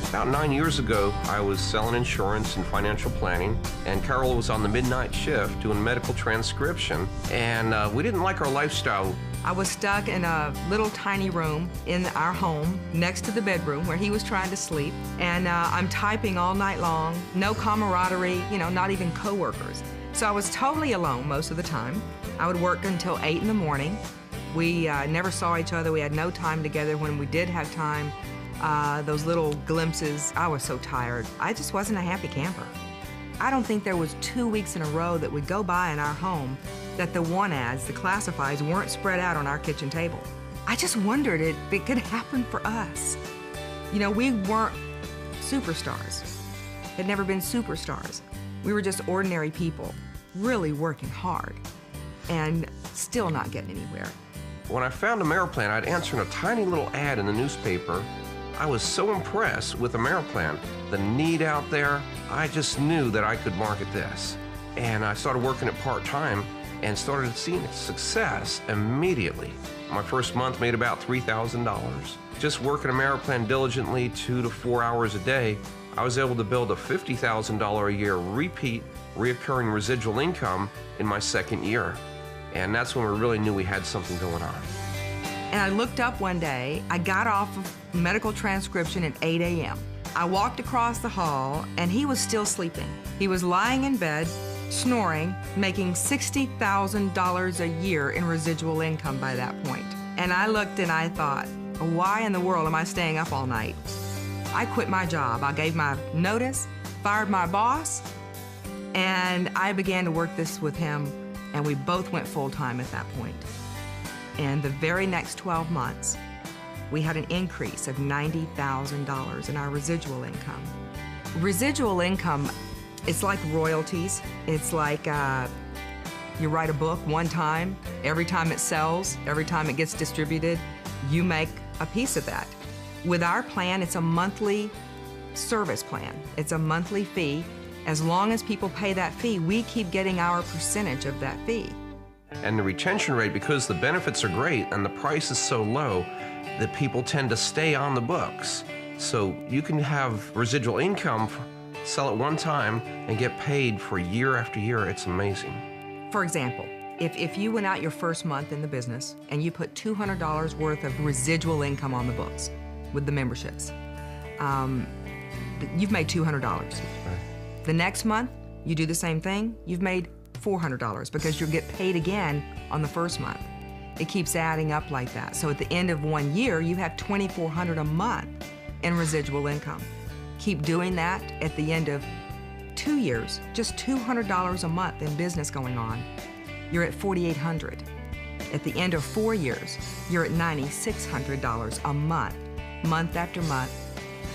About 9 years ago, I was selling insurance and financial planning, and Carol was on the midnight shift doing medical transcription, and we didn't like our lifestyle. I was stuck in a little tiny room in our home next to the bedroom where he was trying to sleep, and I'm typing all night long, no camaraderie, not even coworkers. So I was totally alone most of the time. I would work until 8 in the morning. We never saw each other. We had no time together. When we did have time, those little glimpses, I was so tired. I just wasn't a happy camper. I don't think there was 2 weeks in a row that would go by in our home that the want ads, the classifieds, weren't spread out on our kitchen table. I just wondered if it could happen for us. We weren't superstars. Had never been superstars. We were just ordinary people, really working hard, and still not getting anywhere. When I found Ameriplan, I'd answered a tiny little ad in the newspaper. I was so impressed with Ameriplan, the need out there. I just knew that I could market this. And I started working it part-time and started seeing success immediately. My first month made about $3,000. Just working Ameriplan diligently 2 to 4 hours a day, I was able to build a $50,000 a year reoccurring residual income in my second year. And that's when we really knew we had something going on. And I looked up one day, I got off of medical transcription at 8 a.m. I walked across the hall and he was still sleeping. He was lying in bed, snoring, making $60,000 a year in residual income by that point. And I looked and I thought, why in the world am I staying up all night? I quit my job. I gave my notice, fired my boss, and I began to work this with him, and we both went full-time at that point. And the very next 12 months, we had an increase of $90,000 in our residual income. Residual income, it's like royalties. It's like you write a book one time, every time it sells, every time it gets distributed, you make a piece of that. With our plan, it's a monthly service plan. It's a monthly fee. As long as people pay that fee, we keep getting our percentage of that fee. And the retention rate, because the benefits are great and the price is so low, that people tend to stay on the books. So you can have residual income, sell it one time, and get paid for year after year. It's amazing. For example, if you went out your first month in the business and you put $200 worth of residual income on the books with the memberships, you've made $200. Right. The next month, you do the same thing, you've made $400 because you'll get paid again on the first month. It keeps adding up like that. So at the end of 1 year, you have $2,400 a month in residual income. Keep doing that at the end of 2 years, just $200 a month in business going on, you're at $4,800. At the end of 4 years, you're at $9,600 a month after month,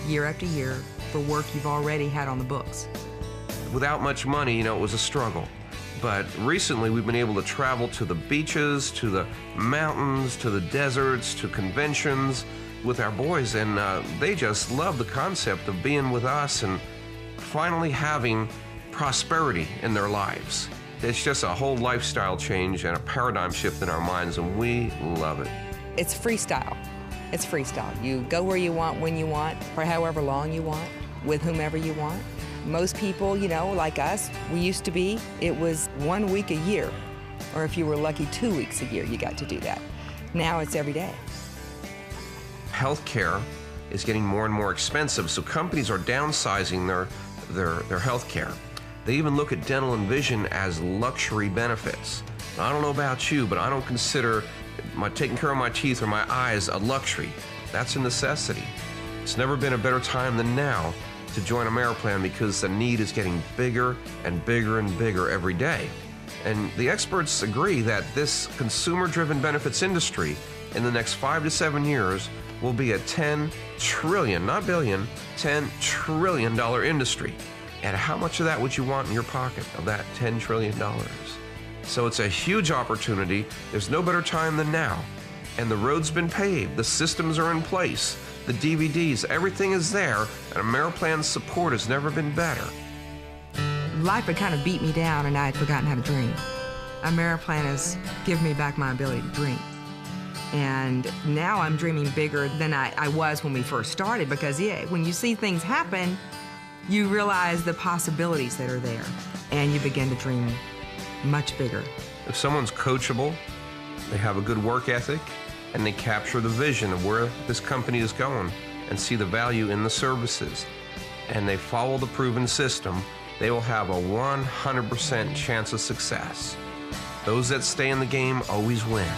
year after year, for work you've already had on the books. Without much money, it was a struggle. But recently we've been able to travel to the beaches, to the mountains, to the deserts, to conventions with our boys, and they just love the concept of being with us and finally having prosperity in their lives. It's just a whole lifestyle change and a paradigm shift in our minds, and we love it. It's freestyle. It's freestyle. You go where you want, when you want, for however long you want, with whomever you want. Most people, like us, we used to be, it was 1 week a year, or if you were lucky, 2 weeks a year you got to do that. Now it's every day. Healthcare is getting more and more expensive, so companies are downsizing their healthcare. They even look at dental and vision as luxury benefits. Now, I don't know about you, but I don't consider taking care of my teeth or my eyes a luxury. That's a necessity. It's never been a better time than now to join Ameriplan because the need is getting bigger and bigger and bigger every day. And the experts agree that this consumer-driven benefits industry in the next 5 to 7 years will be a $10 trillion, not billion, $10 trillion industry. And how much of that would you want in your pocket of that $10 trillion? So it's a huge opportunity. There's no better time than now. And the road's been paved, the systems are in place, the DVDs, everything is there, and Ameriplan's support has never been better. Life had kind of beat me down and I had forgotten how to dream. Ameriplan has given me back my ability to dream. And now I'm dreaming bigger than I was when we first started, because when you see things happen, you realize the possibilities that are there, and you begin to dream much bigger. If someone's coachable, they have a good work ethic, and they capture the vision of where this company is going and see the value in the services, and they follow the proven system, they will have a 100% chance of success. Those that stay in the game always win.